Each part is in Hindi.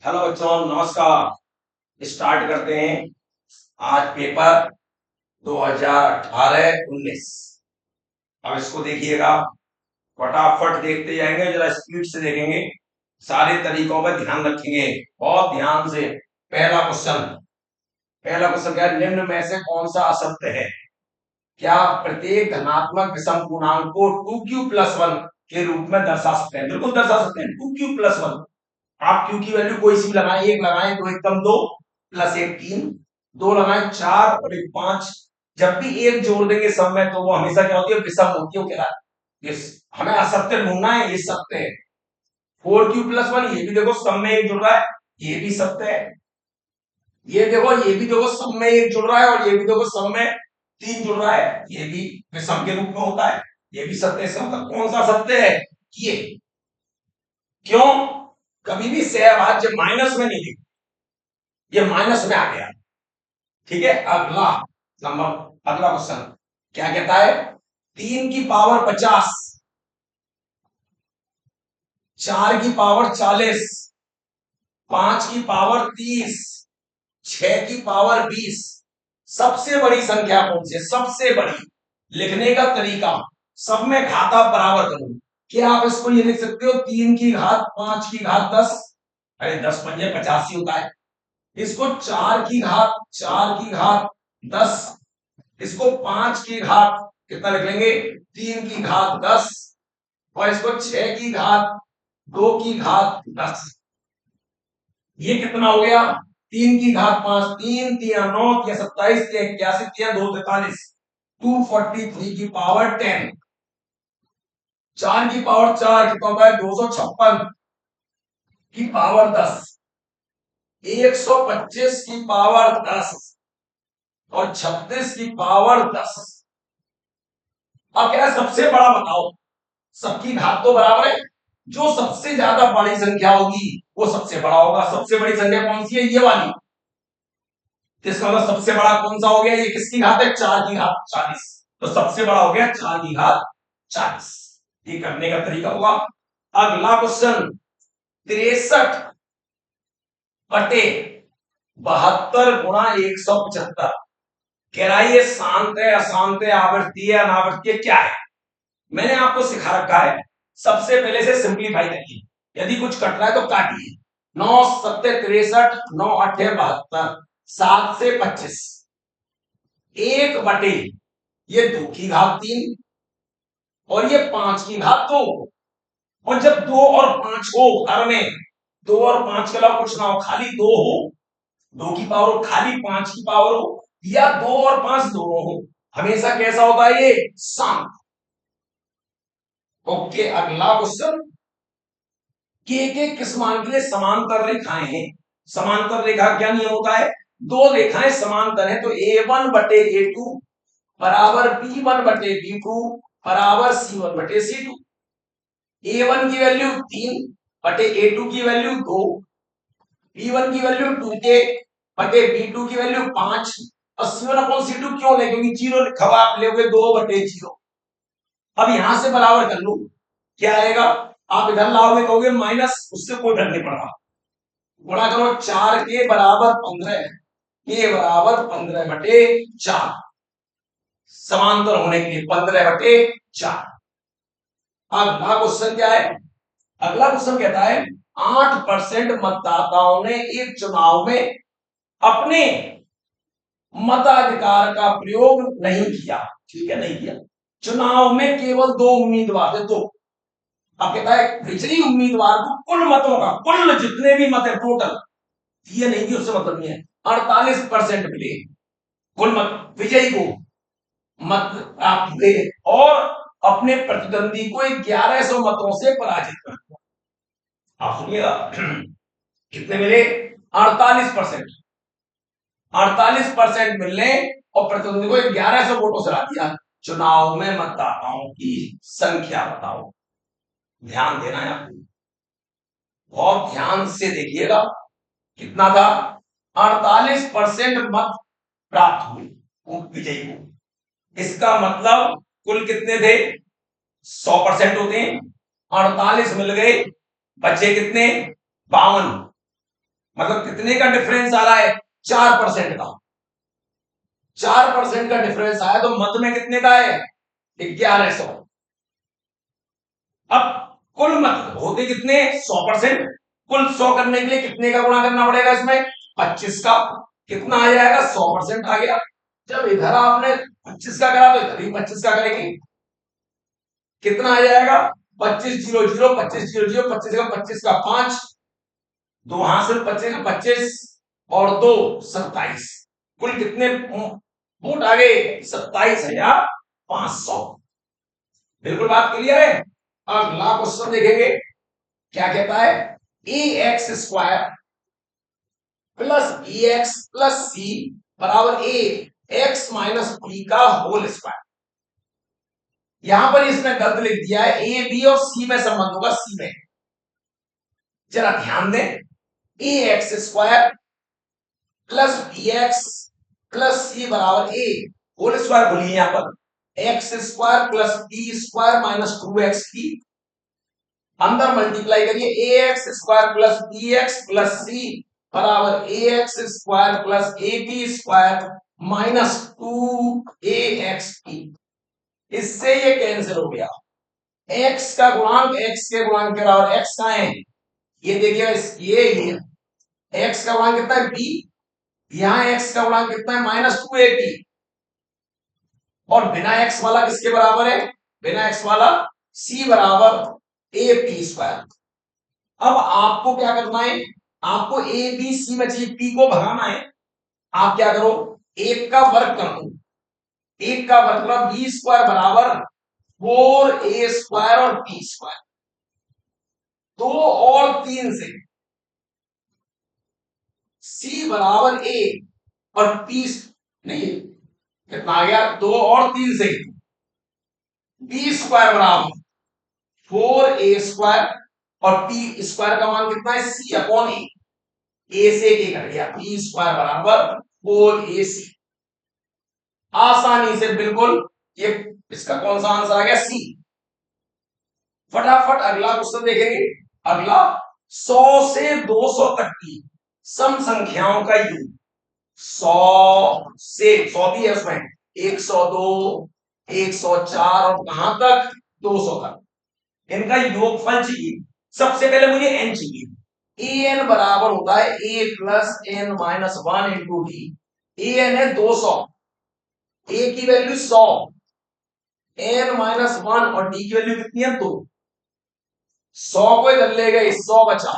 हेलो बच्चों, नमस्कार। स्टार्ट करते हैं आज पेपर 2018-19। अब इसको देखिएगा, फटाफट देखते जाएंगे, जरा स्पीड से देखेंगे, सारे तरीकों पर ध्यान रखेंगे बहुत ध्यान से। पहला क्वेश्चन क्या है? निम्न में से कौन सा असत्य है? क्या प्रत्येक धनात्मक विषम पूर्णांक को 2q+1 के रूप में दर्शा सकते हैं? बिल्कुल दर्शा सकते हैं। 2q+1 आप क्यू की वैल्यू कोई सी भी लगाएं, एक लगाएं, दो एकम दो, प्लस एक तीन, दो लगाएं चार और एक पांच। जब भी एक जोड़ देंगे सब में तो वो हमेशा क्या होती है? विषम होती है। क्या हमें असत्य ढूंढना है, ये सत्य है। 4q+1 ये भी देखो सब में एक जुड़ रहा है, ये भी सत्य है। ये देखो, ये भी देखो सब में एक जुड़ रहा है, और ये भी देखो सब में तीन जुड़ रहा है, ये भी विषम के रूप में होता है, ये भी सत्य है। कौन सा सत्य है? ये। क्यों? कभी भी सहभाज्य माइनस में नहीं लिखते, ये माइनस में आ गया। ठीक है, अगला क्वेश्चन क्या कहता है? 3 की पावर 50, 4 की पावर 40, 5 की पावर 30, 6 की पावर 20 सबसे बड़ी संख्या कौन सी है? सबसे बड़ी। लिखने का तरीका, सब में घाता बराबर करो। क्या आप इसको ये लिख सकते हो? 3 की घात 5 की घात 10, अरे 10×5 = 85 होता है। इसको 4 की घात 10, इसको 5 की घात कितना लिख लेंगे? 3 की घात 10, और इसको 6 की घात 2 की घात 10। ये कितना हो गया? 3 की घात 5, 3 3 9 3 27 3 81 3 2 43, 243 की पावर 10। 4 की पावर 4 कितना होता है? 256 की पावर 10, 125 की पावर 10 और 36 की पावर 10। अब क्या है? सबसे बड़ा बताओ। सबकी घात तो बराबर है, जो सबसे ज्यादा बड़ी संख्या होगी वो सबसे बड़ा होगा। सबसे बड़ी संख्या कौन सी है? ये वाली। तो इसका मतलब सबसे बड़ा कौन सा हो गया? ये किसकी घात है? 4 की घात 40। तो सबसे बड़ा हो गया 4 की घात 40। ये करने का तरीका हुआ। अगला क्वेश्चन 63/72 कह रहा है ये शांत है, अशांत है, आवर्ती है, अनावर्ती है, क्या है? मैंने आपको सिखा रखा है, सबसे पहले से सिंप्लीफाई करिए। यदि कुछ कट रहा है तो काटिए। 9 7 63, 9 8 72, 7 से 25, 1/, ये 2 की घात 3 और ये 5 की घात 2। और जब 2 और 5 हो घर में, 2 और 5 के अलावा कुछ ना हो, खाली 2 हो, 2 की पावर हो, खाली 5 की पावर हो, या 2 और 5 दोनों हो, हमेशा कैसा होता है? ये शांत। ओके, अगला क्वेश्चन। के किस मान के लिए समांतर रेखाएं हैं? समांतर रेखा क्या नियम होता है? दो रेखाएं समांतर है तो A1/A2 बराबर B1/B2 बराबर C1/C2। A1 की वैल्यू 3/A2 की वैल्यू 2, B1 की वैल्यू 2 की वैल्यू 5 और C1/C2 क्यों ले? क्योंकि जीरो लिखा हुआ, आप लोगे 2/0। अब यहां से बराबर कर लो, क्या आएगा? आप इधर लाओगे, कहोगे माइनस, उससे कोई फर्क नहीं पड़ रहा। गुणा करो 4 के बराबर 15, के बराबर 15/4, समांतर होने के लिए 15/4। अगला क्वेश्चन क्या है? अगला क्वेश्चन कहता है 8% मतदाताओं ने एक चुनाव में अपने मताधिकार का प्रयोग नहीं किया। ठीक है, नहीं किया। चुनाव में केवल 2 उम्मीदवार थे, 2। अब कहता है विजयी उम्मीदवार को कुल मतों का, कुल जितने भी मत है टोटल, ये नहीं थी, उससे मतलब नहीं है, 48% मिले कुल मत विजयी को मत प्राप्त हुए, और अपने प्रतिद्वंदी को 1100 मतों से पराजित कर दिया। आप सुनिएगा कितने मिले? 48%। 48% मिलने और प्रतिद्वंदी को 1100 वोटों से हरा दिया। चुनाव में मतदाताओं की संख्या बताओ। ध्यान देना है आपको, बहुत ध्यान से देखिएगा। कितना था? 48% मत प्राप्त हुए विजयी को। इसका मतलब कुल कितने थे? 100% होते हैं, 48 मिल गए, बचे कितने? 52। मतलब कितने का डिफरेंस आ रहा है? 4% का। 4% का डिफरेंस आया तो मध्य में कितने का है? 1100। अब कुल मत होते कितने? 100%। कुल 100 करने के लिए कितने का गुणा करना पड़ेगा इसमें? 25 का। कितना आ जाएगा? 100% आ गया। जब इधर आपने 25 का करा तो इधर भी 25 का करेंगे। कितना आ जाएगा? 25 जीरो जीरो 25 जीरो जीरो 25 का 5, दो हासिल 25 का 25 और 2 27। कुल कितने वोट आ गए? 27,500। बिल्कुल बात क्लियर है। अगला क्वेश्चन देखेंगे क्या कहता है? A x square plus b x plus c बराबर ए एक्स माइनस बी का होल स्क्वायर। यहां पर इसने गलत लिख दिया है, ए बी और सी में संबंध होगा, सी में। जरा ध्यान दें, a x square plus b x plus c बराबर ए होल स्क्वायर बोलिए। यहां पर x square plus b square minus 2x की अंदर मल्टीप्लाई करिए, a x square plus b x plus c बराबर a x square plus a b square minus 2ax की। इससे ये कैंसिल हो गया। x का गुणांक x के गुणांक के बराबर। x कहां है? ये देखिएगा, ये x का गुणांक कितना है? b। यहां x का गुणांक कितना है? -2ab। और बिना x वाला किसके बराबर है? बिना x वाला c बराबर ए पी स्क्वायर। अब आपको क्या करना है? आपको ए बी सी में चाहिए, पी को भगाना है। आप क्या करो? एक का वर्ग कर दो। एक का वर्ग मतलब बी स्क्वायर बराबर 4a स्क्वायर और पी स्क्वायर। 2 और 3 से c बराबर a और पी नहीं, कितना आ गया? 2 और 3 से बी स्क्वायर बराबर 4a स्क्वायर और पी स्क्वायर का मान कितना है? c अपॉन ए से ए कर गया, पी स्क्वायर बराबर 4ac। आसानी से बिल्कुल ये इसका कौन सा आंसर आ गया? सी। फटाफट अगला क्वेश्चन देखेंगे। अगला 100 से 200 तक की सम संख्याओं का योग। 100 से 100 भी है उसमें, 102 104 और कहां तक? 200 तक। इनका योगफल चाहिए। सबसे पहले मुझे एन चाहिए। ए एन बराबर होता है a plus n minus 1 into d. A n है 200, ए की वैल्यू 100, एन माइनस 1 और डी की वैल्यू कितनी है? 2। 100 को इधर ले गए, 100 बचा।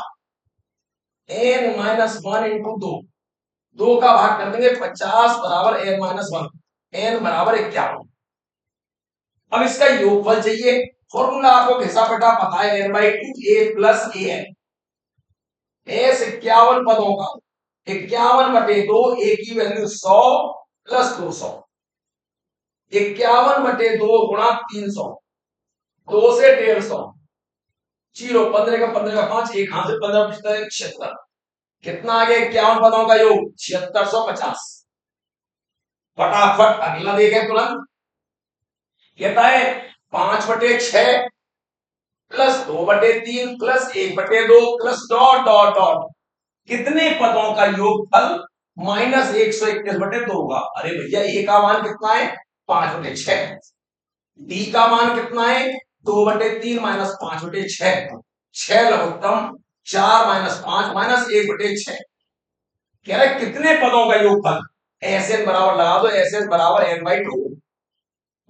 एन माइनस 1 इंटू 2, 2 का भाग कर देंगे 50 बराबर एन माइनस 1, एन बराबर 51। अब इसका योगफल चाहिए। फॉर्मूला आपको घिसा पटा पता है, n by two a plus a n. S 51 पदों का 51/2, ए की वैल्यू 100 प्लस 200। 51/2 गुणा 300, 2 से 150, जीरो 15 का 15 का 5, एक हाथ से 15 75 76। कितना आ गया? 51 पदों का योग 7650। फटाफट अगला देखें तुरंत। कहता है 5/6 plus 2/3 plus 1/2 plus dot dot dot कितने पदों का योगफल -121/2 होगा? अरे भैया, ए का मान कितना है? 5/6। डी का मान कितना है? 2/3 माइनस 5/6। 6 लघुत्तम 4 minus 5 minus 1/6। कह रहे कितने पदों का योगफल? एस एन बराबर लगा दो, एस एन बराबर n by two,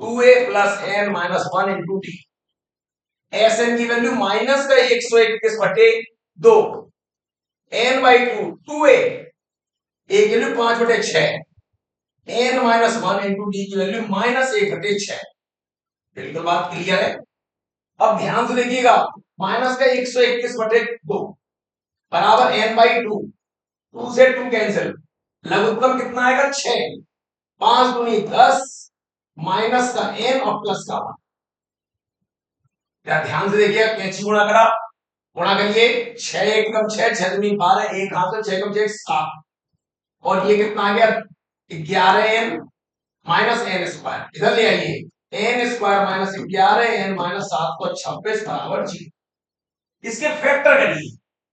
2a plus n minus 1 into d. S n की वैल्यू माइनस का 121/2, n by two 2a, a की value 5/6, n minus 1 into d की वैल्यू -1/6। बिल्कुल बात क्लियर है। अब ध्यान से देखिएगा, माइनस का 121/2 बराबर एन बाई टू, 2 से 2 कैंसिल, लघुत्तम कितना आएगा? 6, 5 दूनी 10 माइनस का एन और प्लस का 1। क्या ध्यान से देखिए, कैंची गुणा करा, गुणा करिए, 6 एकम 6, 6 दूनी 12, एक हाथ से 6 कम 6 7, और ये कितना आ गया? 11n minus N square. इधर ले आइए, n square minus 11 n minus 7 को 26 बराबर 0। इसके फैक्टर करिए,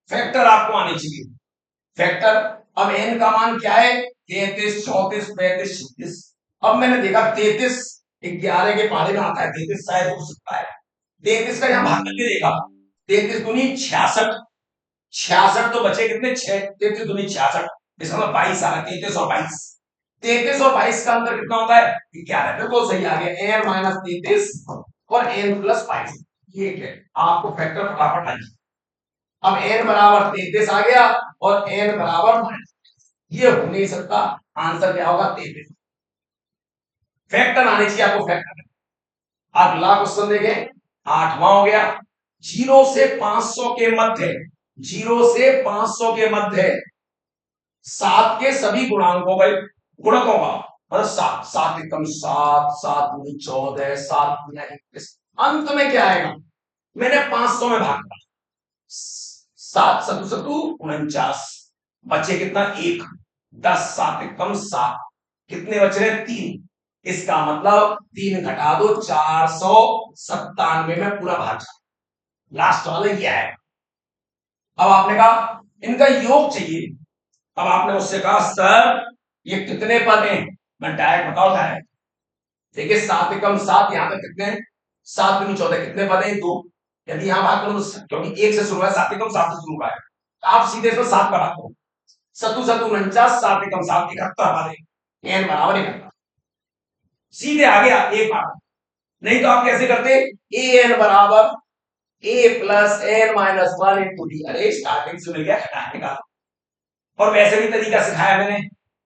फैक्टर आपको आने चाहिए। फैक्टर। अब n का मान क्या है? 33, 34, 35, 36। अब मैंने देखा 33 11 के पहाड़े में आता है, 33 शायद हो सकता है। 33 का यहां भाग करके देखा, 33 दूनी 66, 66 तो बचे कितने? 6, 33 दूनी 66, इसका मतलब 22 आ रहा है। 33 और 22, 33 और 22 का अंतर कितना होता है? 11। बिल्कुल सही आ गया, n माइनस 33 और n प्लस 22। ये है आपको फैक्टर फटाफट आ गया। अब n बराबर 33 आ गया और n बराबर माइनस, ये हो नहीं सकता। आंसर क्या होगा? 33। फैक्टर आने चाहिए आपको, फैक्टर। अगला क्वेश्चन देखें, 8वां हो गया। 0 से 500 के मध्य, 0 से 500 के मध्य 7 के सभी गुणांकों का, गुणकों का मतलब 7, 7 एकम 7, 7 दूनी 14, 7 दूनी 21, अंत में क्या आएगा? मैंने 500 में भाग किया, 7 सतु सतु 49, बचे कितना? 1, 10 7 एकम 7, कितने बच रहे? 3। इसका मतलब 3 घटा दो, 497 में पूरा भाग जाए। लास्ट वाला ये है। अब आपने कहा इनका योग चाहिए। अब आपने उससे कहा सर ये कितने पद हैं? मैं डायरेक्ट बताओ, डायरेक्ट देखिए 7 एकम 7, यहां पे कितने? 7 दूनी 14, कितने पद हैं? 2। यदि यहां बात करो तो क्योंकि 1 से शुरू है, 7 एकम 7 से शुरू हुआ है, आप सीधे इसमें 7 का बात करो। सतु सतु 49, 7 एकम 7, 71 पद है। n बराबर 71, सीधे आ गया एक बार। नहीं तो आप कैसे करते? ए एन बराबर a plus n minus 1 into d. अरे स्टार्टिंग से मिल गया, हटाने का। और वैसे भी तरीका सिखाया मैंने।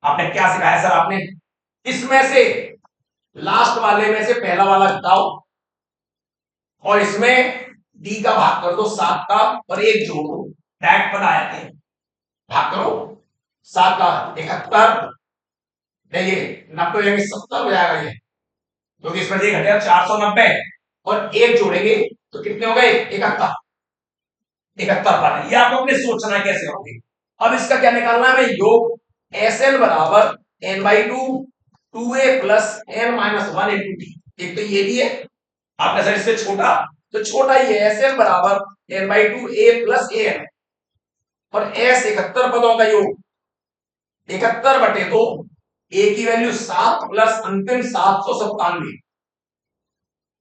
आपने क्या सिखाया सर? आपने इसमें से लास्ट वाले में से पहला वाला घटाओ और इसमें डी का भाग कर दो 7 का और 1 जोड़ो, डायरेक्ट पद आ जाते हैं। भाग करो 7 का 71, ये 90 यानी 70 हो जाएगा ये, क्योंकि इसमें से घटेगा 490 और 1 जोड़ेंगे तो कितने हो गए? 71, 71 पर है। ये आपको अपने सोचना कैसे होगी। अब इसका क्या निकालना है? योग एस एन बराबर n by two, 2a plus n minus 1 into t. एक तो ये भी है, आपने सर इससे छोटा तो छोटा ही है, एस एन बराबर n by two a plus a n, और एस 71 पदों का योग 71 बटे 2, ए की वैल्यू 7 प्लस अंतिम 797,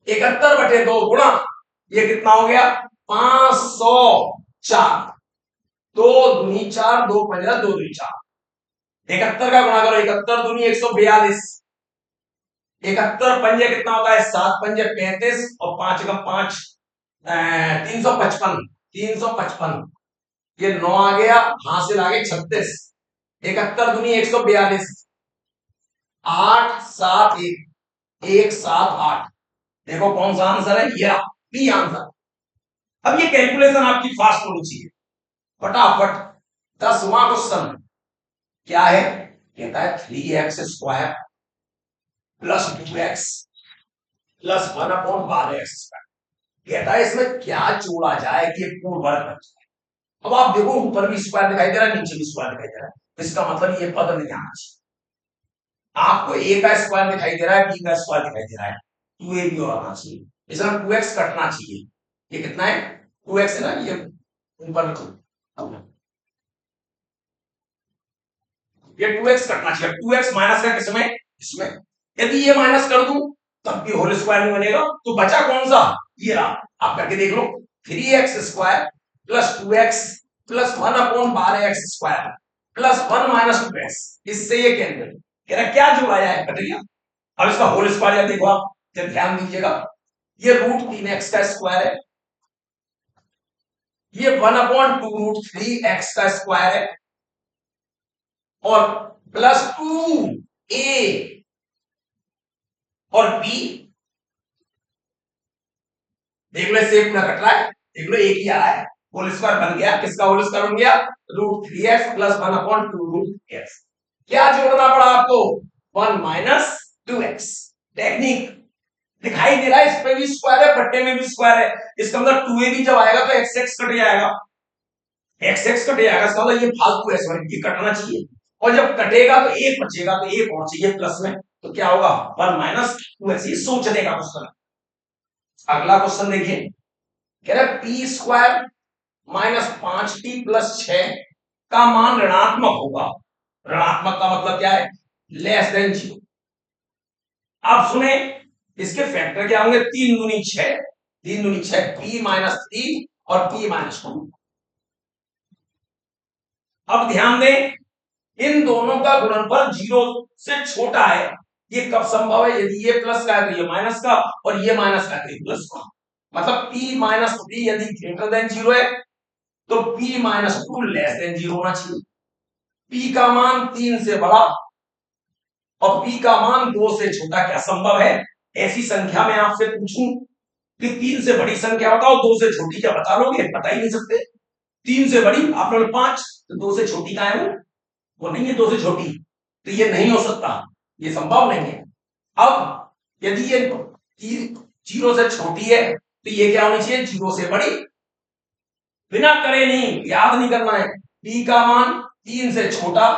71 बटे 2 गुणा ये कितना हो गया? 504, 2 दूनी 4, 2 पंजा 2 दूनी 4, 71 का गुणा करो, 71 दूनी 142, 71 पंजे कितना होता है? 7 पंजे 35 और 5 का 5 355, 355, ये 9 आ गया, हासिल आ गए 36, 71 दूनी 142, 8 7 1, 1 7 8। देखो कौन सा आंसर है? ये बी आंसर। अब ये कैलकुलेशन आपकी फास्ट होनी चाहिए, फटाफट। 10वां क्वेश्चन क्या है? कहता है 3x square plus 2x plus 1/12x square. कहता है इसमें क्या जोड़ा जाए कि पूर्ण वर्ग बन जाए। अब आप देखो ऊपर भी स्क्वायर दिखाई दे रहा है, नीचे भी स्क्वायर दिखाई दे रहा है, इसका मतलब ये पद नहीं आना चाहिए। आपको a का स्क्वायर दिखाई दे रहा है, b का स्क्वायर दिखाई दे रहा है, 2ab और आना चाहिए, इसमें 2x कटना चाहिए। ये कितना है? 2x है ना, ये ऊपर ये 2x कटना चाहिए। 2x माइनस का किसमें? इसमें। यदि ये माइनस कर दूं तब भी होल स्क्वायर नहीं बनेगा, तो बचा कौन सा? ये रहा, आप करके देख लो। 3x square plus 2x plus 1/12x square plus 1 minus 2x, इससे ये कैंसिल। कह रहा क्या जोड़ा जाए? कट गया। अब इसका होल स्क्वायर देखो आप, जब ध्यान दीजिएगा, ये √3x का स्क्वायर है, ये 1/2√3x का स्क्वायर है, और प्लस 2a और b, देख लो इससे पूरा कट रहा है, देख लो एक ही आ रहा है, होल स्क्वायर बन गया। किसका होल स्क्वायर बन गया? √3x plus 1/2√3x। क्या जोड़ना पड़ा आपको? 1 माइनस 2x। टेक्निक दिखाई दे रहा है, इस पे भी स्क्वायर है, बट्टे में भी स्क्वायर है, इसका मतलब 2a भी जब आएगा तो x कट जाएगा, x कट जाएगा, इसका मतलब ये फालतू है, ये कटना चाहिए। और जब कटेगा तो एक बचेगा, तो एक और चाहिए प्लस में, तो क्या होगा? 1 माइनस 2x। ये सोचने का क्वेश्चन है। अगला क्वेश्चन देखिए, कह रहा है P square minus 5t plus 6 का मान ऋणात्मक होगा। ऋणात्मक का मतलब क्या है? Less than 0। अब सुने, इसके फैक्टर क्या होंगे? 3 दूनी 6, 3 दूनी 6, p माइनस 3 और p माइनस 2। अब ध्यान दें, इन दोनों का गुणनफल 0 से छोटा है। ये कब संभव है? यदि ये प्लस का है तो ये माइनस का, और ये माइनस का है तो ये प्लस का। मतलब p माइनस 3 यदि ग्रेटर देन 0 है तो p माइनस 2 लेस देन 0 होना चाहिए। p का मान 3 से बड़ा और p का मान 2 से छोटा क्या संभव है? ऐसी संख्या में आपसे पूछूं कि 3 से बड़ी संख्या बताओ, 2 से छोटी, क्या बता लोगे? बता ही नहीं सकते। 3 से बड़ी आपने 5, तो 2 से छोटी का है वो नहीं है 2 से छोटी, तो ये नहीं हो सकता, ये संभव नहीं है। अब यदि ये 0 से छोटी है तो ये क्या होनी चाहिए? 0 से बड़ी। बिना करे नहीं, याद नहीं करना है। p का मान 3 से छोटा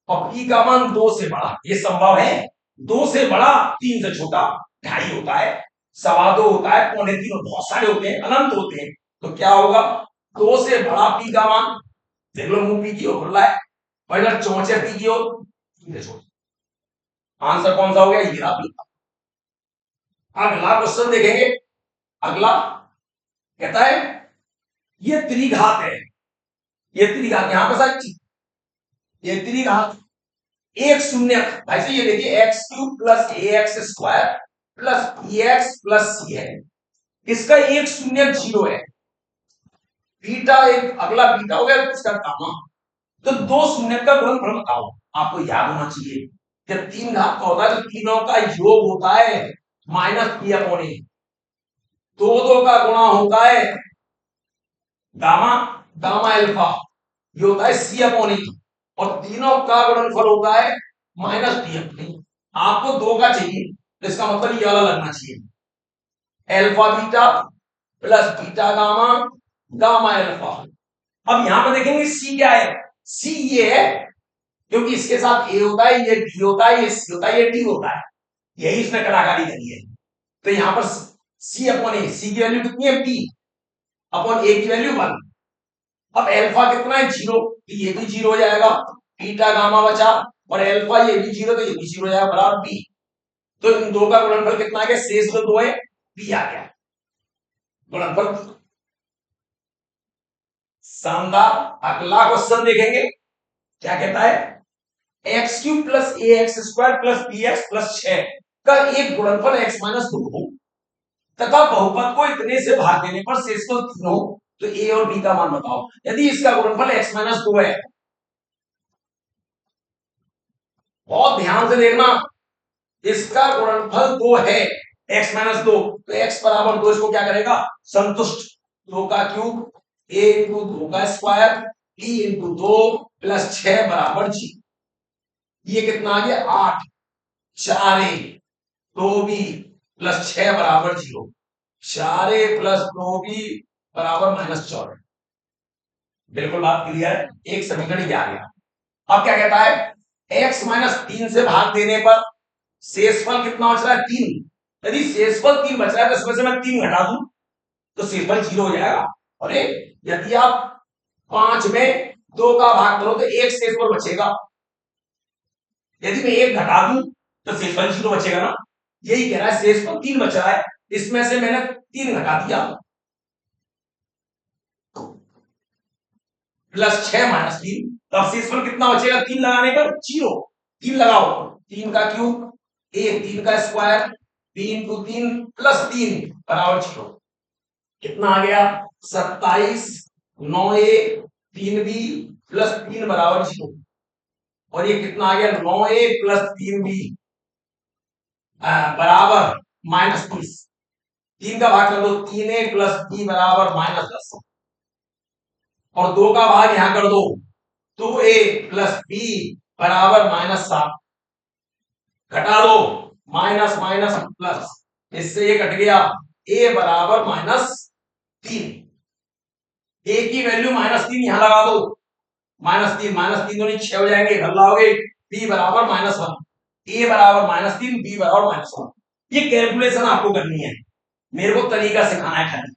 और p का मान 2 से बड़ा, ये संभव है? 2 से बड़ा 3 से छोटा 2.5 होता है, 2.25 होता है, 3.25, बहुत सारे होते हैं, अनंत होते हैं। तो क्या होगा? 2 से बड़ा p का मान, देख लो मुंह p की ओर खुला है, और इधर चोंच है p की ओर। आंसर कौन सा हो गया? ये रहा p। अगला क्वेश्चन देखेंगे। अगला कहता है ये त्रिघात है, ये त्रिघात यहां पर सारी, ये त्रिघात एक शून्य, ऐसे ये देखिए x cube plus a x square plus b x plus c है, इसका एक शून्य 0 है। बीटा एक, अगला बीटा हो गया, इसका गामा। तो दो शून्य का गुणनफल बताओ। आपको याद होना चाहिए जब 3 घात का होता है तो तीनों का योग होता है माइनस पी अपॉन ए, दो का गुणा होता है गामा, गामा अल्फा, ये होता है सी अपॉन ई, और तीनों का गुणनफल होता है माइनस डी अपॉन ई। आपको 2 का चाहिए तो इसका मतलब ये वाला लगना चाहिए, alpha beta plus beta gamma, gamma alpha. अब यहां पर देखेंगे सी क्या है? सी ये है, क्योंकि इसके साथ ए होता है, ये डी होता है, ये सी होता है, ये डी होता है, यही इसने कलाकारी करी है। तो यहां पर सी अपॉन ए, सी की वैल्यू कितनी है? पी अपॉन ए की वैल्यू 1। अब अल्फा कितना है? 0, तो ये भी 0 हो जाएगा। बीटा गामा बचा, और अल्फा ये भी 0, तो ये भी 0 हो जाएगा, बराबर बी। तो इन दो का गुणनफल कितना आ गया? शेष जो 2 है, बी आ गया गुणनफल। शानदार। अगला क्वेश्चन देखेंगे, क्या कहता है? X cube plus a x square plus b x plus 6 का एक गुणनफल एक्स माइनस 2 हो तथा बहुपद को इतने से भाग देने पर शेष तो 3 हो, तो ए और बी का मान बताओ। यदि इसका गुणनफल एक्स माइनस 2 है, बहुत ध्यान से देखना, इसका गुणनफल 2 है, एक्स माइनस 2, तो एक्स बराबर 2 इसको क्या करेगा? संतुष्ट। 2 का क्यूब ए इंटू 2 का स्क्वायर बी इंटू 2 प्लस 6 बराबर जी। ये कितना आ गया? 8, 4 ए 2 बी प्लस 6 बराबर 0, 4 ए प्लस 2 बी बराबर -14। बिल्कुल बात क्लियर है, एक समीकरण ये आ गया। अब क्या कहता है? x माइनस 3 से भाग देने पर शेषफल कितना बच रहा है? 3। यदि शेषफल 3 बच रहा है तो इसमें से मैं 3 घटा दूं तो शेषफल 0 हो जाएगा। और यदि आप 5 में 2 का भाग करो तो एक शेषफल बचेगा, यदि मैं 1 घटा दूं तो शेषफल 0 बचेगा ना। यही कह रहा है, शेषफल 3 बच रहा है, इसमें से मैंने 3 घटा दिया, प्लस 6 माइनस 3, तो अब शेषफल कितना बचेगा? 3 लगाने पर 0। 3 लगाओ, 3 का क्यूब ए 3 का स्क्वायर बी इंटू 3 प्लस 3 बराबर 0। कितना आ गया? 27, 9 ए 3 बी प्लस 3 बराबर 0। और ये कितना आ गया? 9 ए प्लस 3 बी बराबर -30। 3 का भाग कर दो, 3 ए प्लस बी बराबर -10, और 2 का भाग यहां कर दो, 2a प्लस बी बराबर -7। घटा दो, माइनस माइनस प्लस, इससे ये कट गया, a बराबर -3। a की वैल्यू -3 यहां लगा दो, -3 -3 दूनी 6 हो जाएंगे, घर लाओगे, b बराबर -1, a बराबर -3, b बराबर -1। ये कैलकुलेशन आपको करनी है, मेरे को तरीका सिखाना है खाली।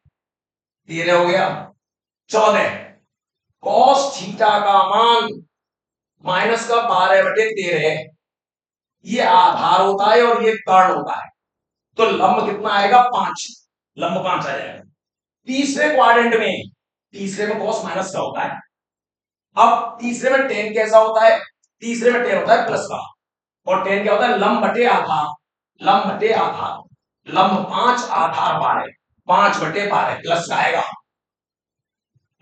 13 हो गया, 14। कॉस थीटा का मान माइनस का 12/13, ये आधार होता है और ये कर्ण होता है, तो लंब कितना आएगा 5, लंब 5 आ जाएगा। तीसरे क्वाड्रेंट में, तीसरे में कॉस माइनस का होता है, अब तीसरे में टेन कैसा होता है, तीसरे में टेन होता है प्लस का, और टेन क्या होता है लंब बटे आधार, लंब बटे आधार, लंब 5 आधार 12, 5/12 प्लस का आएगा।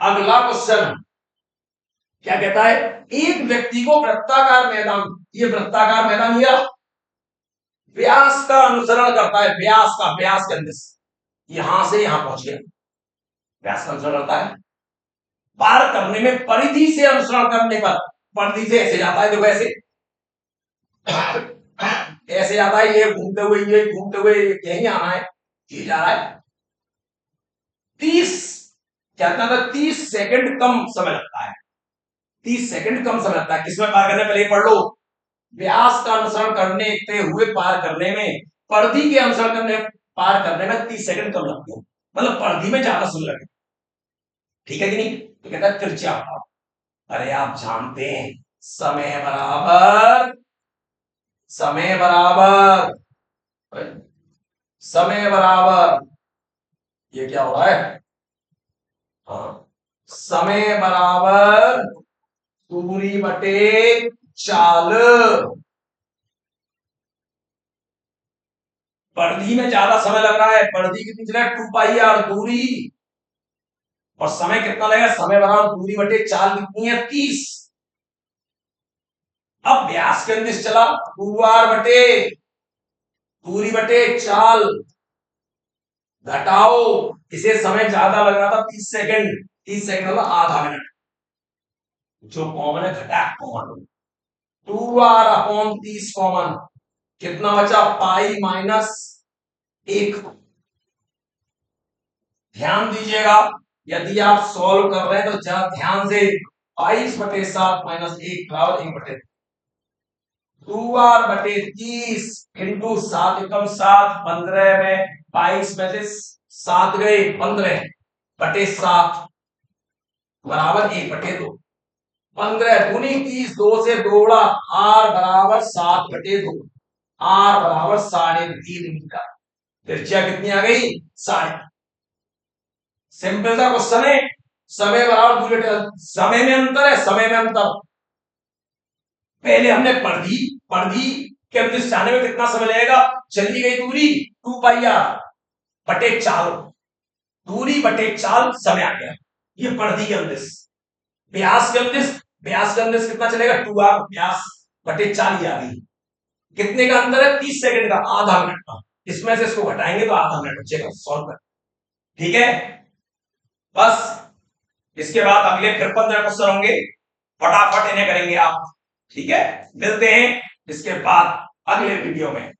अगला क्वेश्चन क्या कहता है, एक व्यक्ति को वृत्ताकार मैदान, ये वृत्ताकार मैदान ये व्यास का अनुसरण करता है, व्यास का, व्यास के अंदर यहां से यहां पहुंच गया, व्यास का अनुसरण करता है, पार करने में परिधि से अनुसरण करने पर, परिधि से ऐसे जाता है, देखो ऐसे ऐसे जाता है, ये घूमते हुए, ये घूमते हुए यही आना है, ये जा रहा है 30, क्या था 30 सेकंड कम समय लगता है, 30 सेकंड कम समय लगता है किसमें पार करने, पहले पढ़ लो, व्यास का अनुसरण करने हुए पार करने में, परिधि के अनुसरण करने पार करने में 30 सेकंड कम लगते हैं, मतलब परिधि में ज्यादा समय लगे, ठीक है कि नहीं, तो कहता है त्रिज्या। अरे आप जानते हैं समय बराबर, समय बराबर, समय बराबर, ये क्या हो रहा है, हाँ, समय बराबर दूरी बटे चाल, परिधि में ज्यादा समय लग रहा है, परिधि कितनी चला 2πr दूरी, और समय कितना लगेगा, समय बराबर दूरी बटे चाल कितनी है 30, अब व्यास के अंदर चला 2r बटे दूरी बटे चाल, घटाओ, इसे समय ज्यादा लग रहा था 30 सेकंड, 30 सेकंड मतलब आधा मिनट, जो कॉमन है घटा कॉमन, 2r/30 कॉमन, कितना बचा पाई माइनस 1। ध्यान दीजिएगा, यदि आप सॉल्व कर रहे हैं तो जरा ध्यान से, 22/7 माइनस 1 बराबर 1/3, 2r/30 इंटू 7 एकम 7, 15 में 22 में से 7 गए 15/7 बराबर 1/2, 15 दूनी 30, 2 से 2 उड़ा, r बराबर 7/2, r बराबर 3.5 मीटर, त्रिज्या कितनी आ गई 3.5। सिंपल सा क्वेश्चन है, समय बराबर दूरी बटे, समय में अंतर है, समय में अंतर, पहले हमने परिधि, परिधि के अंदर जाने में कितना समय लगेगा, चली गई दूरी 2πr बटे चाल, दूरी बटे चाल समय आ गया, ये परिधि के अंदर, व्यास के अंदर, व्यास के अंदर कितना चलेगा 2r व्यास बटे चाल, ये आ गई, कितने का अंतर है 30 सेकंड का, आधा मिनट का, इसमें से इसको घटाएंगे तो आधा मिनट बचेगा, सॉल्व कर, ठीक है। बस इसके बाद अगले फिर 15 क्वेश्चन होंगे, फटाफट इन्हें करेंगे आप, ठीक है, मिलते हैं इसके बाद अगले वीडियो में।